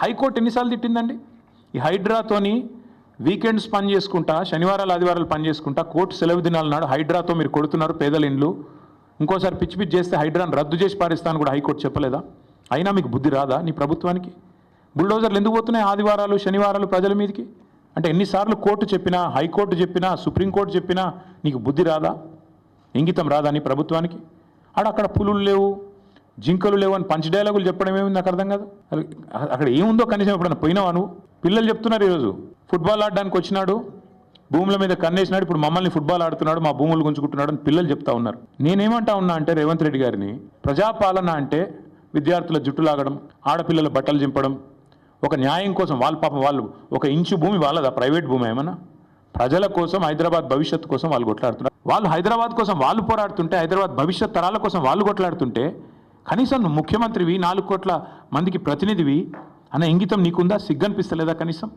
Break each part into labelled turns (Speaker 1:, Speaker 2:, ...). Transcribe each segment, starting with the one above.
Speaker 1: High court ఎన్నిసార్లు తిట్టిందండి? ఈ హైడ్రాతోని weekends పని చేసుకుంటా, శనివారాలు ఆదివారాలు పని చేసుకుంటా, కోర్టు సెలవు దినాల నాడు హైడ్రాతో మీరు కొడుతున్నారు పేదల ఇండ్లు, ఇంకోసారి పిచ్చి పిచ్చి చేస్తే హైడ్రాను రద్దు చేసి పారిస్తాను కూడా హైకోర్టు చెప్పలేదా? అయినా మీకు బుద్ధి రాదా నీ ప్రభుత్వానికి? బుల్డోజర్లు ఎందుకు పోతున్నాయి ఆదివారాలు శనివారాలు ప్రజల మీదకి? అంటే ఎన్నిసార్లు కోర్టు చెప్పినా, హైకోర్టు చెప్పినా, సుప్రీంకోర్టు చెప్పినా నీకు బుద్ధి రాదా? ఇంగితం రాదా నీ ప్రభుత్వానికి? అక్కడ పులులు లేవు, జింకలు లేవు అని పంచ్ డైలాగులు చెప్పడం ఏముంది నాకు అర్థం కాదు. అక్కడ ఏముందో కనీసం ఎప్పుడన్నా పోయినావా నువ్వు? పిల్లలు చెప్తున్నారు ఈరోజు ఫుట్బాల్ ఆడడానికి వచ్చినాడు, భూముల మీద కన్నేసినాడు, ఇప్పుడు మమ్మల్ని ఫుట్బాల్ ఆడుతున్నాడు, మా భూములు గుంజుకుంటున్నాడు అని పిల్లలు చెప్తా ఉన్నారు. నేనేమంటా ఉన్నా అంటే రేవంత్ రెడ్డి గారిని, ప్రజాపాలన అంటే విద్యార్థుల జుట్టు లాగడం, ఆడపిల్లల బట్టలు చింపడం, ఒక న్యాయం కోసం వాళ్ళ పాపం వాళ్ళు ఒక ఇంచు భూమి వాళ్ళదా, ప్రైవేట్ భూమి ఏమన్నా? ప్రజల కోసం, హైదరాబాద్ భవిష్యత్తు కోసం వాళ్ళు కొట్లాడుతున్నారు. వాళ్ళు హైదరాబాద్ కోసం వాళ్ళు పోరాడుతుంటే, హైదరాబాద్ భవిష్యత్ తరాల కోసం వాళ్ళు కొట్లాడుతుంటే, కనీసం నువ్వు ముఖ్యమంత్రివి, 4 కోట్ల మందికి ప్రతినిధివి అన్న ఇంగితం నీకుందా? సిగ్గనిపిస్తలేదా కనీసం?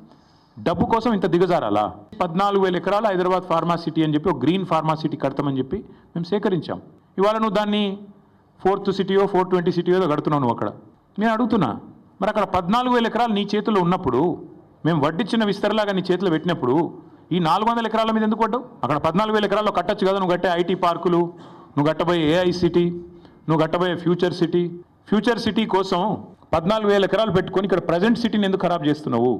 Speaker 1: డబ్బు కోసం ఇంత దిగజారాలా? 14,000 ఎకరాల హైదరాబాద్ ఫార్మా సిటీ అని చెప్పి ఒక గ్రీన్ ఫార్మా సిటీ కడతామని చెప్పి మేము సేకరించాం. ఇవాళ నువ్వు దాన్ని 4th సిటీయో 420 సిటీయో కడుతున్నావు నువ్వు అక్కడ. నేను అడుగుతున్నా, మరి అక్కడ 14,000 ఎకరాలు నీ చేతిలో ఉన్నప్పుడు, మేము వడ్డిచ్చిన విస్తరలాగా నీ చేతిలో పెట్టినప్పుడు ఈ 400 ఎకరాల మీద ఎందుకు పడ్డావు? అక్కడ 14,000 ఎకరాల్లో కట్టచ్చు కదా నువ్వు కట్టే ఐటీ పార్కులు, నువ్వు కట్టబోయే ఏఐ సిటీ, నువ్వు కట్టబోయే ఫ్యూచర్ సిటీ. ఫ్యూచర్ సిటీ కోసం 14,000 ఎకరాలు పెట్టుకొని ఇక్కడ ప్రజెంట్ సిటీని ఎందుకు ఖరాబ్ చేస్తున్నావు?